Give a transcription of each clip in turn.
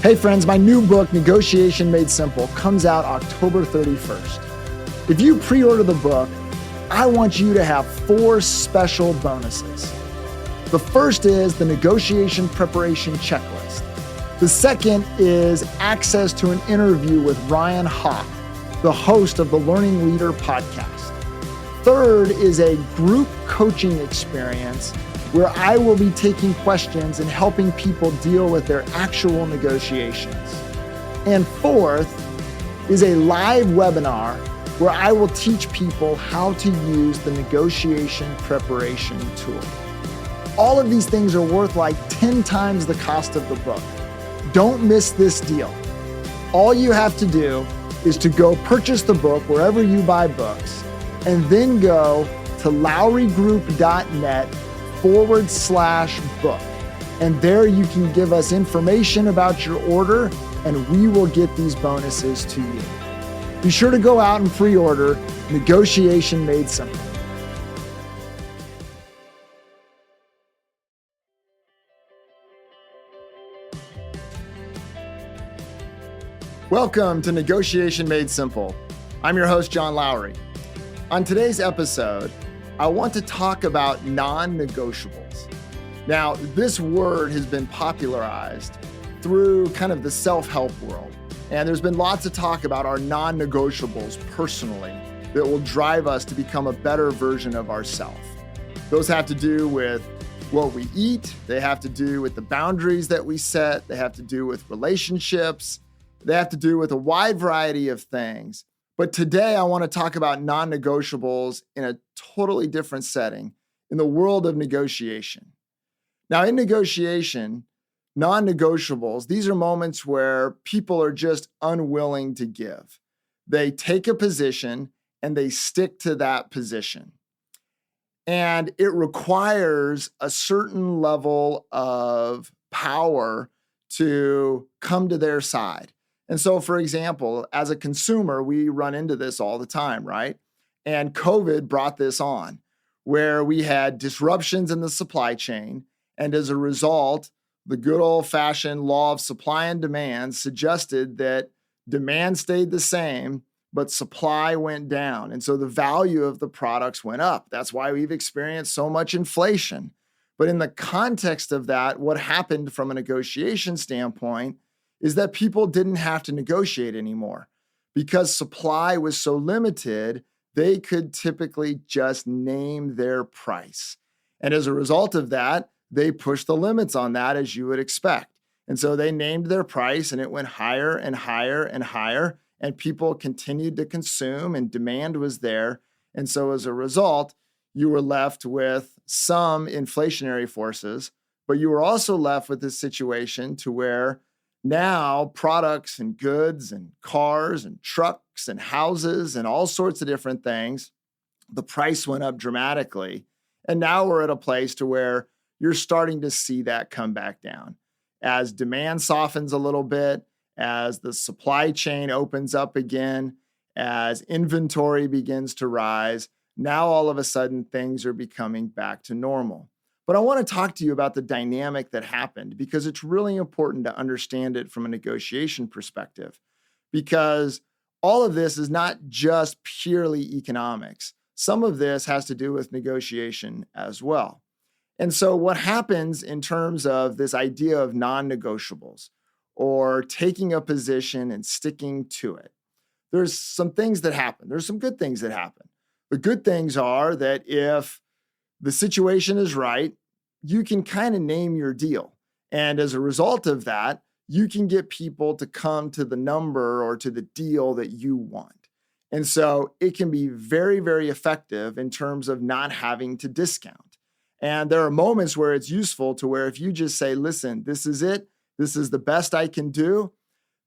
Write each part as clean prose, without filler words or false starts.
Hey friends, my new book, Negotiation Made Simple, comes out October 31st. If you pre-order the book, I want you to have 4 special bonuses. The first is the negotiation preparation checklist. The second is access to an interview with Ryan Hawk, the host of the Learning Leader podcast. Third is a group coaching experience where I will be taking questions and helping people deal with their actual negotiations. And fourth is a live webinar where I will teach people how to use the negotiation preparation tool. All of these things are worth like 10 times the cost of the book. Don't miss this deal. All you have to do is to go purchase the book wherever you buy books, and then go to lowrygroup.net/book. And there you can give us information about your order, and we will get these bonuses to you. Be sure to go out and pre-order Negotiation Made Simple. Welcome to Negotiation Made Simple. I'm your host, John Lowry. On today's episode, I want to talk about non-negotiables. Now, this word has been popularized through kind of the self-help world. And there's been lots of talk about our non-negotiables personally that will drive us to become a better version of ourselves. Those have to do with what we eat. They have to do with the boundaries that we set. They have to do with relationships. They have to do with a wide variety of things. But today I want to talk about non-negotiables in a totally different setting, in the world of negotiation. Now, in negotiation, non-negotiables, these are moments where people are just unwilling to give. They take a position and they stick to that position. And it requires a certain level of power to come to their side. And so, for example, as a consumer, we run into this all the time, right? And COVID brought this on, where we had disruptions in the supply chain. And as a result, the good old-fashioned law of supply and demand suggested that demand stayed the same, but supply went down. And so the value of the products went up. That's why we've experienced so much inflation. But in the context of that, what happened from a negotiation standpoint is that people didn't have to negotiate anymore. Because supply was so limited, they could typically just name their price. And as a result of that, they pushed the limits on that, as you would expect. And so they named their price and it went higher and higher and higher, and people continued to consume and demand was there. And so as a result, you were left with some inflationary forces, but you were also left with this situation to where now products and goods and cars and trucks and houses and all sorts of different things, the price went up dramatically. And now we're at a place to where you're starting to see that come back down. As demand softens a little bit, as the supply chain opens up again, as inventory begins to rise, now all of a sudden things are becoming back to normal. But I want to talk to you about the dynamic that happened because it's really important to understand it from a negotiation perspective, because all of this is not just purely economics. Some of this has to do with negotiation as well. And so what happens in terms of this idea of non-negotiables or taking a position and sticking to it, there's some things that happen. There's some good things that happen. The good things are that if the situation is right, you can kind of name your deal. And as a result of that, you can get people to come to the number or to the deal that you want. And so it can be very, very effective in terms of not having to discount. And there are moments where it's useful to where if you just say, listen, this is it, this is the best I can do,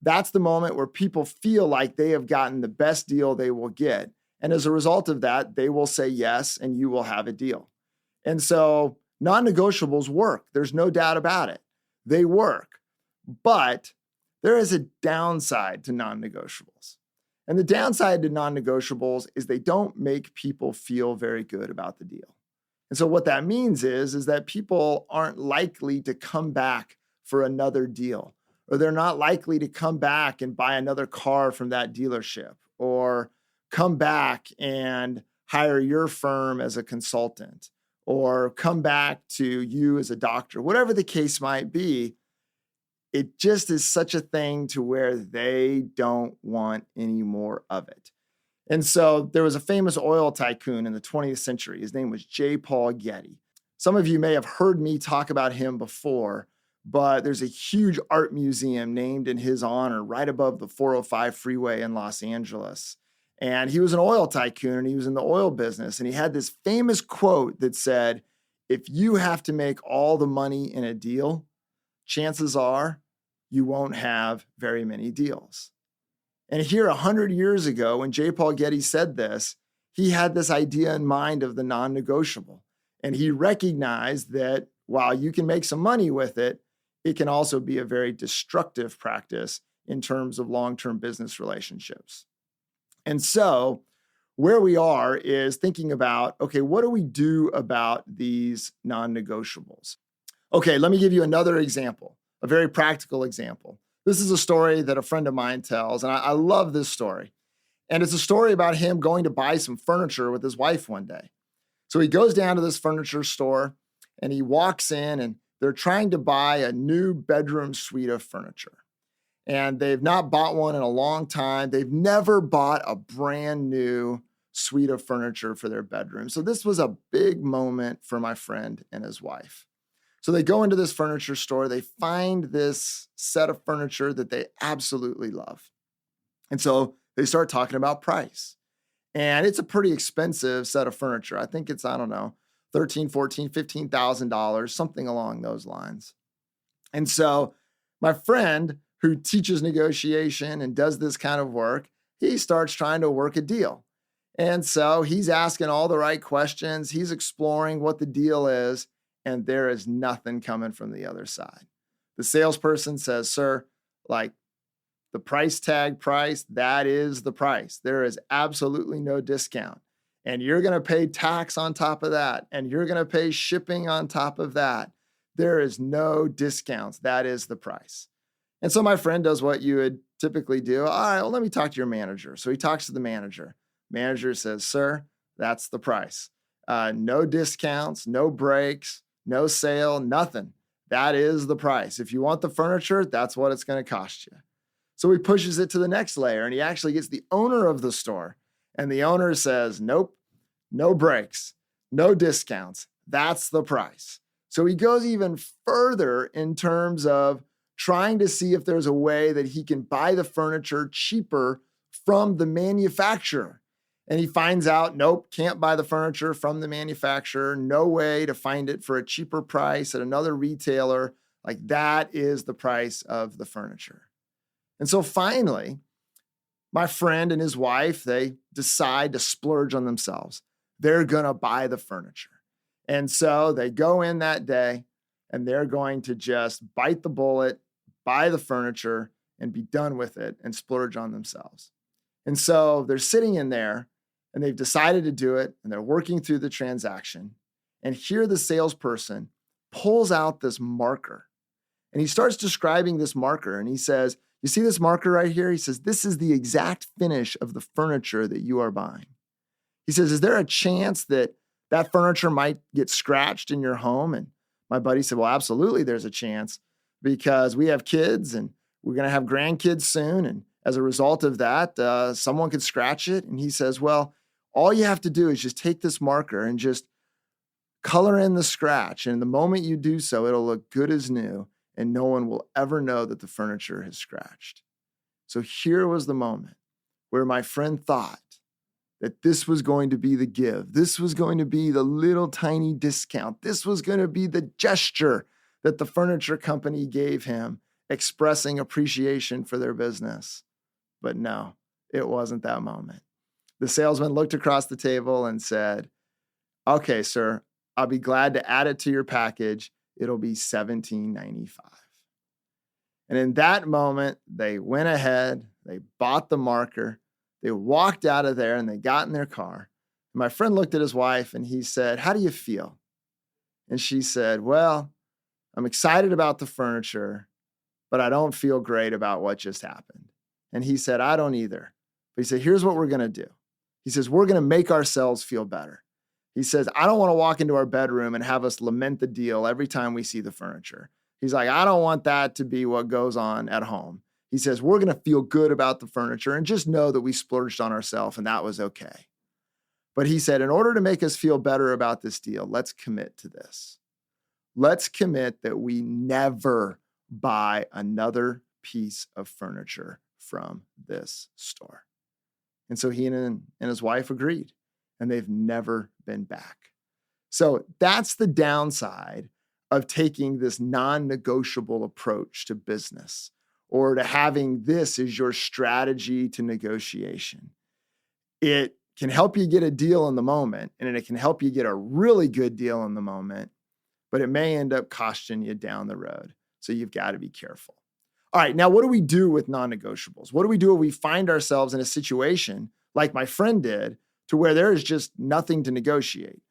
that's the moment where people feel like they have gotten the best deal they will get. And as a result of that, they will say yes, and you will have a deal. And so non-negotiables work. There's no doubt about it. They work. But there is a downside to non-negotiables. And the downside to non-negotiables is they don't make people feel very good about the deal. And so what that means is that people aren't likely to come back for another deal, or they're not likely to come back and buy another car from that dealership, or come back and hire your firm as a consultant, or come back to you as a doctor, whatever the case might be. It just is such a thing to where they don't want any more of it. And so there was a famous oil tycoon in the 20th century. His name was J. Paul Getty. Some of you may have heard me talk about him before, but there's a huge art museum named in his honor right above the 405 freeway in Los Angeles. And he was an oil tycoon, and he was in the oil business. And he had this famous quote that said, "If you have to make all the money in a deal, chances are you won't have very many deals." And here 100 years ago, when J. Paul Getty said this, he had this idea in mind of the non-negotiable. And he recognized that while you can make some money with it, it can also be a very destructive practice in terms of long-term business relationships. And so where we are is thinking about, okay, what do we do about these non-negotiables? Okay, let me give you another example, a very practical example. This is a story that a friend of mine tells, and I love this story. And it's a story about him going to buy some furniture with his wife one day. So he goes down to this furniture store, and he walks in, and they're trying to buy a new bedroom suite of furniture. And they've not bought one in a long time. They've never bought a brand new suite of furniture for their bedroom. So this was a big moment for my friend and his wife. So they go into this furniture store, they find this set of furniture that they absolutely love. And so they start talking about price. And it's a pretty expensive set of furniture. I think it's, $13,000, $14,000, $15,000, something along those lines. And so my friend, who teaches negotiation and does this kind of work, he starts trying to work a deal. And so he's asking all the right questions. He's exploring what the deal is. And there is nothing coming from the other side. The salesperson says, "Sir, like the price tag price, that is the price. There is absolutely no discount. And you're going to pay tax on top of that. And you're going to pay shipping on top of that. There is no discounts. That is the price." And so my friend does what you would typically do. "All right, well, let me talk to your manager." So he talks to the manager. Manager says, "Sir, that's the price. No discounts, no breaks, no sale, nothing. That is the price. If you want the furniture, that's what it's going to cost you." So he pushes it to the next layer, and he actually gets the owner of the store. And the owner says, "Nope, no breaks, no discounts. That's the price." So he goes even further in terms of trying to see if there's a way that he can buy the furniture cheaper from the manufacturer. And he finds out, nope, can't buy the furniture from the manufacturer. No way to find it for a cheaper price at another retailer. Like that is the price of the furniture. And so finally, my friend and his wife, they decide to splurge on themselves. They're going to buy the furniture. And so they go in that day and they're going to just bite the bullet, buy the furniture, and be done with it and splurge on themselves. And so they're sitting in there, and they've decided to do it, and they're working through the transaction. And here the salesperson pulls out this marker, and he starts describing this marker, and he says, "You see this marker right here?" He says, "This is the exact finish of the furniture that you are buying." He says, "Is there a chance that that furniture might get scratched in your home?" And my buddy said, "Well, absolutely there's a chance, because we have kids, and we're going to have grandkids soon. And as a result of that, someone could scratch it." And he says, "Well, all you have to do is just take this marker and just color in the scratch. And the moment you do so, it'll look good as new, and no one will ever know that the furniture has scratched." So here was the moment where my friend thought that this was going to be the give. This was going to be the little tiny discount. This was going to be the gesture that the furniture company gave him, expressing appreciation for their business. But no, it wasn't that moment. The salesman looked across the table and said, "Okay, sir, I'll be glad to add it to your package. It'll be $17.95. And in that moment, they went ahead, they bought the marker, they walked out of there, and they got in their car. My friend looked at his wife and he said, "How do you feel?" And she said, "Well, I'm excited about the furniture, but I don't feel great about what just happened. And he said, I don't either. But he said, here's what we're going to do. He says, we're going to make ourselves feel better. He says, I don't want to walk into our bedroom and have us lament the deal every time we see the furniture. He's like, I don't want that to be what goes on at home. He says, we're going to feel good about the furniture and just know that we splurged on ourselves and that was okay. But he said, in order to make us feel better about this deal, let's commit to this. Let's commit that we never buy another piece of furniture from this store. And so he and his wife agreed, and they've never been back. So that's the downside of taking this non-negotiable approach to business, or to having this as your strategy to negotiation. It can help you get a deal in the moment, and it can help you get a really good deal in the moment, but it may end up costing you down the road. So you've got to be careful. All right, now what do we do with non-negotiables? What do we do if we find ourselves in a situation like my friend did, to where there is just nothing to negotiate?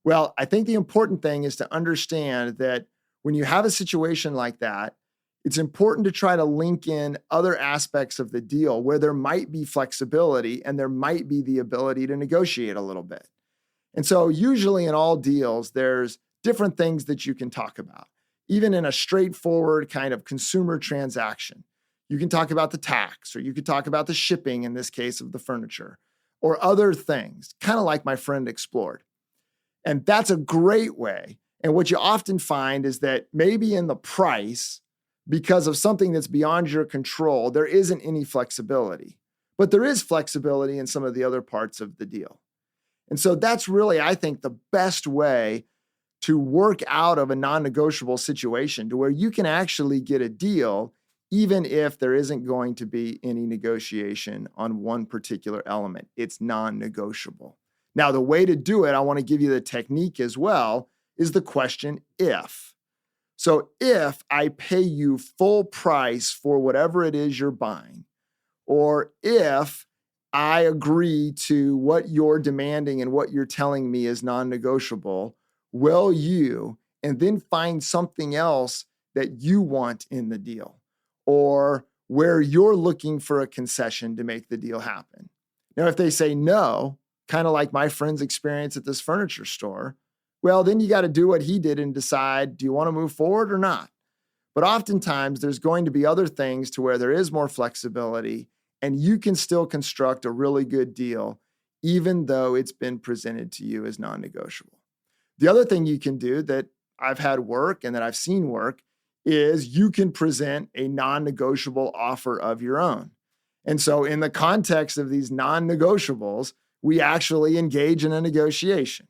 Well, I think the important thing is to understand that when you have a situation like that, it's important to try to link in other aspects of the deal where there might be flexibility and there might be the ability to negotiate a little bit. And so usually in all deals, there's different things that you can talk about. Even in a straightforward kind of consumer transaction, you can talk about the tax, or you could talk about the shipping, in this case of the furniture, or other things, kind of like my friend explored. And that's a great way. And what you often find is that maybe in the price, because of something that's beyond your control, there isn't any flexibility. But there is flexibility in some of the other parts of the deal. And so that's really, I think, the best way to work out of a non-negotiable situation, to where you can actually get a deal even if there isn't going to be any negotiation on one particular element. It's non-negotiable. Now, the way to do it, I want to give you the technique as well, is the question if. So if I pay you full price for whatever it is you're buying, or if I agree to what you're demanding and what you're telling me is non-negotiable, will you, and then find something else that you want in the deal, or where you're looking for a concession to make the deal happen. Now, if they say no, kind of like my friend's experience at this furniture store, well, then you got to do what he did and decide, do you want to move forward or not? But oftentimes there's going to be other things to where there is more flexibility and you can still construct a really good deal, even though it's been presented to you as non-negotiable. The other thing you can do that I've had work and that I've seen work is you can present a non-negotiable offer of your own. And so in the context of these non-negotiables, we actually engage in a negotiation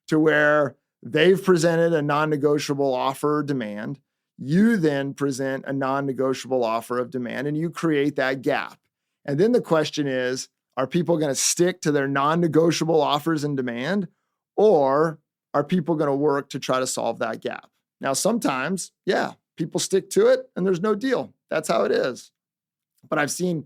to where they've presented a non-negotiable offer or demand. You then present a non-negotiable offer of demand and you create that gap. And then the question is, are people going to stick to their non-negotiable offers and demand, or are people going to work to try to solve that gap? Now, sometimes, yeah, people stick to it and there's no deal. That's how it is. But I've seen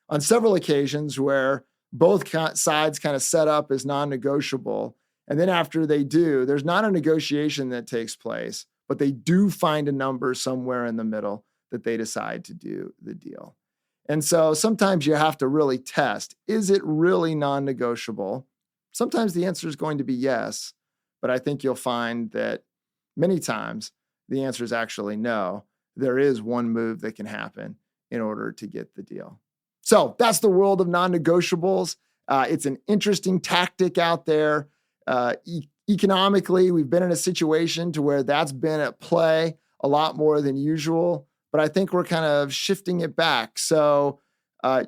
on several occasions where both sides kind of set up as non-negotiable. And then after they do, there's not a negotiation that takes place, but they do find a number somewhere in the middle that they decide to do the deal. And so sometimes you have to really test, is it really non-negotiable? Sometimes the answer is going to be yes, but I think you'll find that many times the answer is actually no. There is one move that can happen in order to get the deal. So that's the world of non-negotiables. It's an interesting tactic out there. Economically, we've been in a situation to where that's been at play a lot more than usual, but I think we're kind of shifting it back. So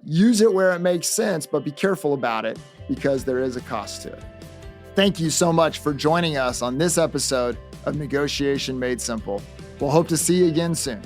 use it where it makes sense, but be careful about it because there is a cost to it. Thank you so much for joining us on this episode of Negotiation Made Simple. We'll hope to see you again soon.